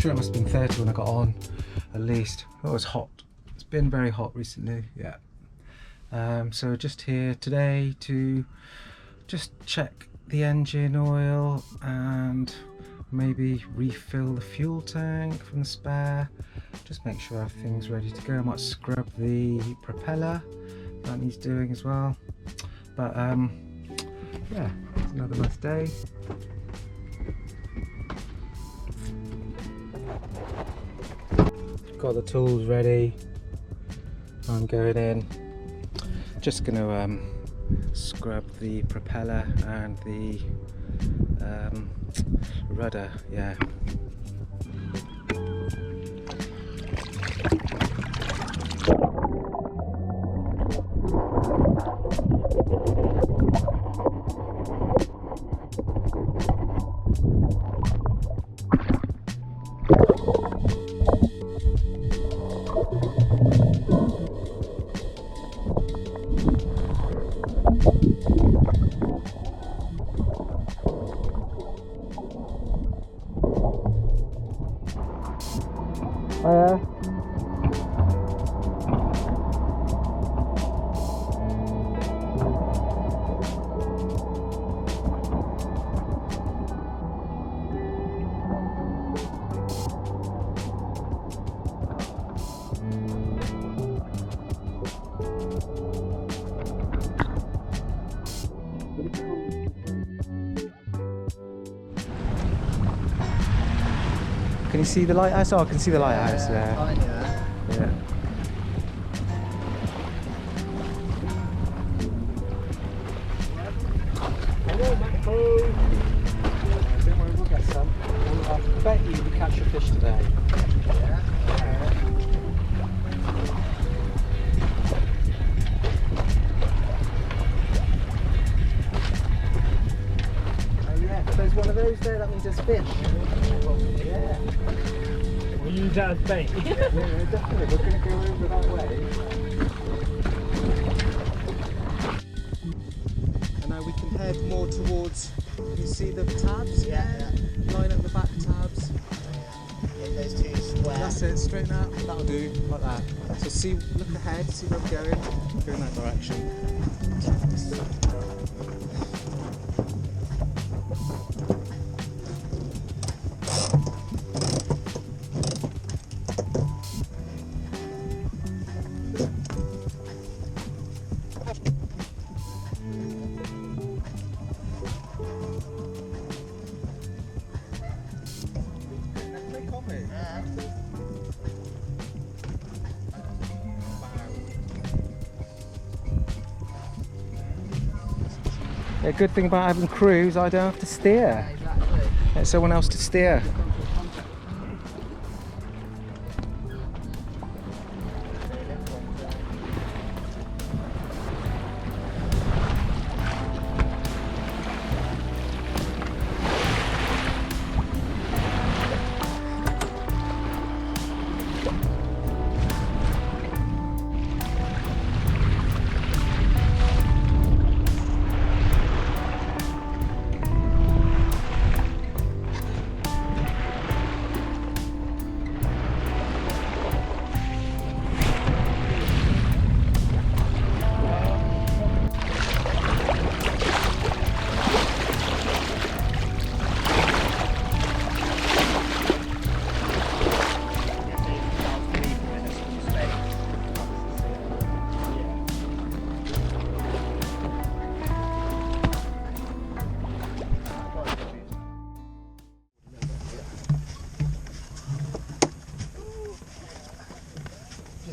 sure it must have been 30 when I got on, at least. Oh, it was hot. It's been very hot recently, yeah. So just here today to just check the engine oil and maybe refill the fuel tank from the spare. Just make sure everything's ready to go. I might scrub the propeller, that needs doing as well. But yeah, it's another nice day. Got the tools ready. I'm going in. Just going to scrub the propeller and the rudder. Yeah. Can you see the lighthouse? Oh, I can see the lighthouse there. Yeah. Hello, Macro. Don't worry, we'll get some. I bet you we catch a fish today. Yeah. Oh yeah, if there's one of those there, that means there's fish. Yeah. We'll use that as bait. Yeah, definitely. We're going to go over that way. And now we can head more towards, you see the tabs? Yeah. Line up the back tabs. In those two squares. That's it, straighten out. That'll do, like that. So see, look ahead, see where we're going. Go in that direction. The good thing about having crews, I don't have to steer. Yeah, exactly. Get someone else to steer.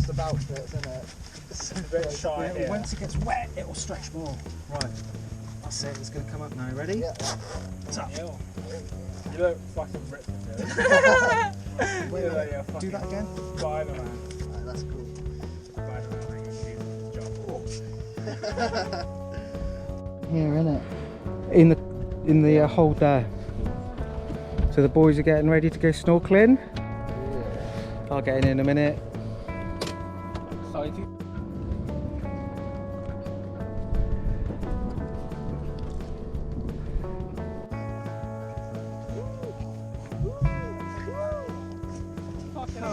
About it, isn't it? It's a bit shy Yeah, here. once it gets wet, it will stretch more. Right. That's it, it's going to come up now. Ready? Yeah. It's up. You look fucking ripped. Wait, do that again. Spider-Man. Right, that's cool. Spider-Man, like, Here, innit? In the hold there. So the boys are getting ready to go snorkeling. Yeah. I'll get in a minute. Excited.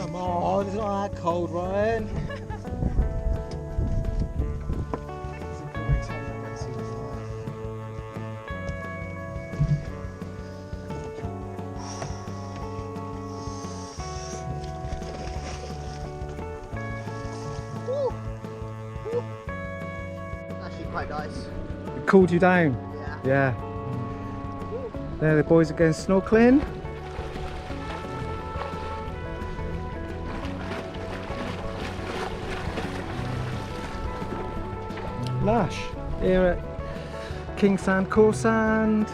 Come on, it's not that cold, Ryan. Actually quite nice. It cooled you down? Yeah. Yeah. There the boys are going snorkeling. Lush. Here at Kingsand and Cawsand.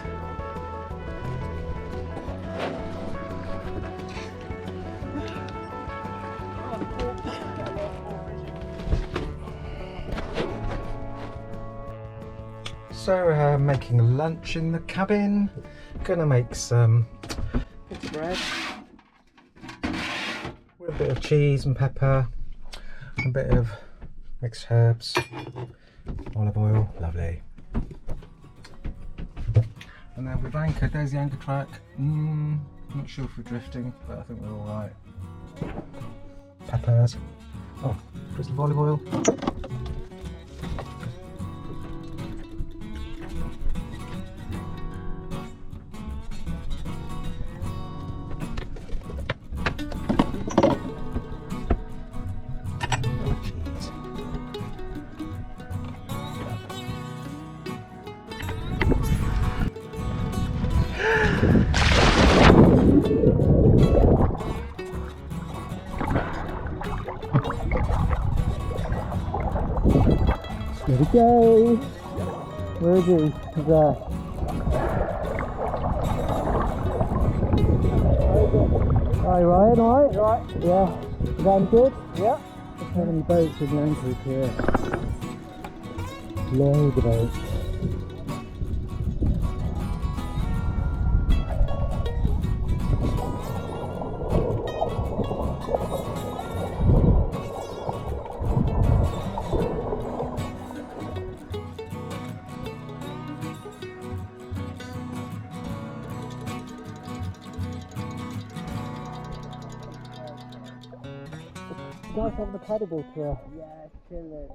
So making lunch in the cabin. Gonna make some pita bread with a bit of cheese and pepper, a bit of mixed herbs, olive oil, lovely. And then we've anchored. There's the anchor track. Not sure if we're drifting, but I think we're all right. Peppers. Oh, crystal olive oil. There we go. Where is he? He's there. Hi Ryan, alright? Right. Yeah. Is that good? Yeah. How many boats have you anchored here? Loads of boats. Nice having the paddleboard tour. Yeah, chilling.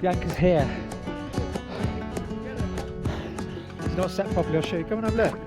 The anchor's here. It's not set properly, I'll show you. Come and have a look.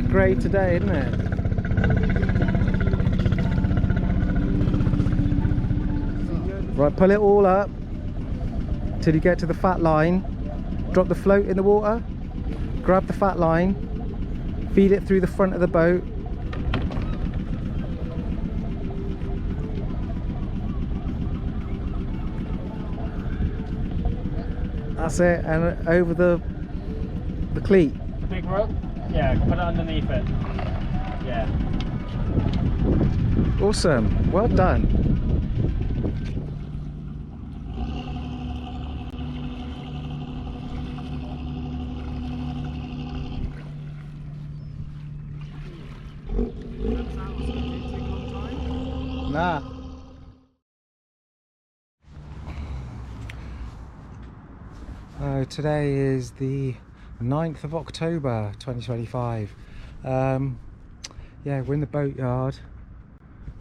grey today, isn't it? Right, pull it all up till you get to the fat line. Drop the float in the water, grab the fat line, feed it through the front of the boat. That's it, and over the cleat. The big rope? Yeah, put it underneath it. Yeah. Awesome, well done. Nah. Today is the 9th of October 2025. Yeah, we're in the boatyard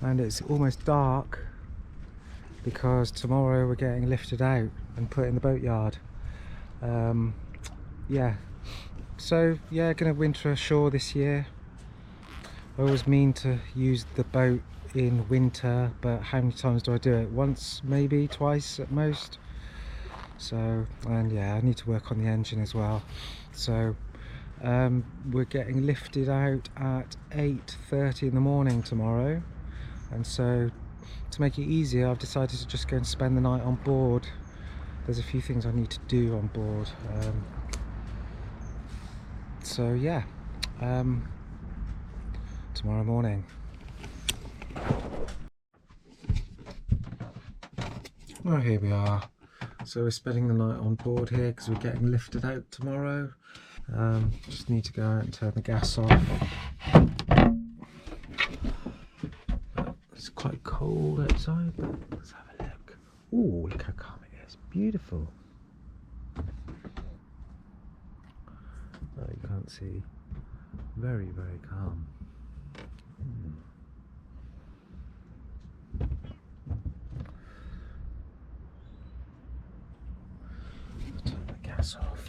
and it's almost dark because tomorrow we're getting lifted out and put in the boatyard. Yeah, so yeah, gonna winter ashore this year. I always mean to use the boat in winter, but how many times do I do it? Once, maybe twice at most. So, and yeah, I need to work on the engine as well. So we're getting lifted out at 8:30 in the morning tomorrow, and so to make it easier I've decided to just go and spend the night on board. There's a few things I need to do on board, so yeah, tomorrow morning. Well, here we are. So we're spending the night on board here because we're getting lifted out tomorrow. Just need to go out and turn the gas off. It's quite cold outside, but let's have a look. Ooh, look how calm it is. Beautiful. Oh, you can't see. Very, very calm. Turn the gas off.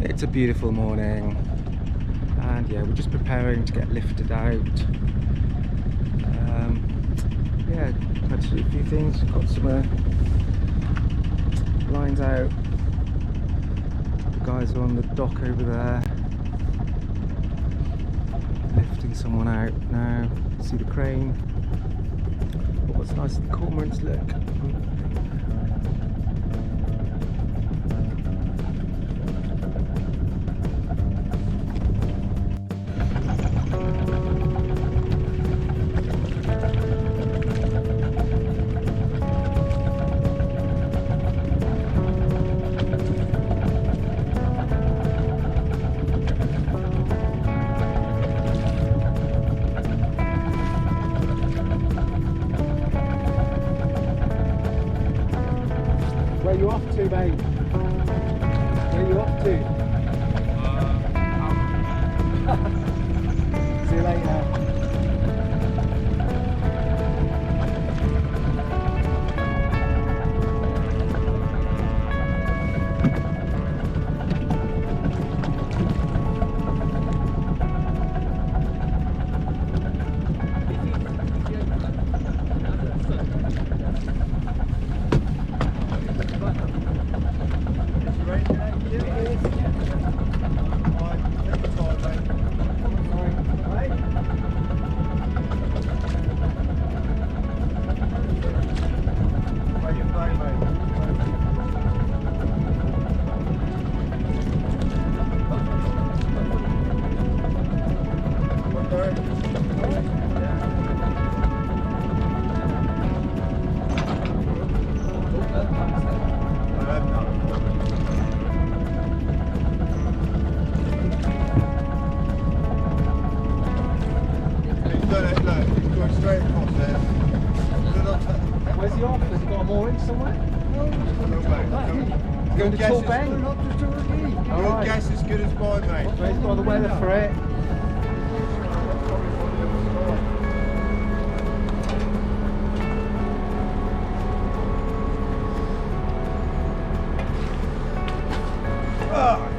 It's a beautiful morning, and yeah, we're just preparing to get lifted out. Yeah, had to do a few things. Got some lines out. The guys are on the dock over there, lifting someone out now. See the crane. Oh, what's nice, the cormorants, look. Where you off to, mate? Where you off to? See you later. Going to Guess Tall is- Bend. Your Alright. guess is good as mine, mate. Raised by the weather for it. Ah.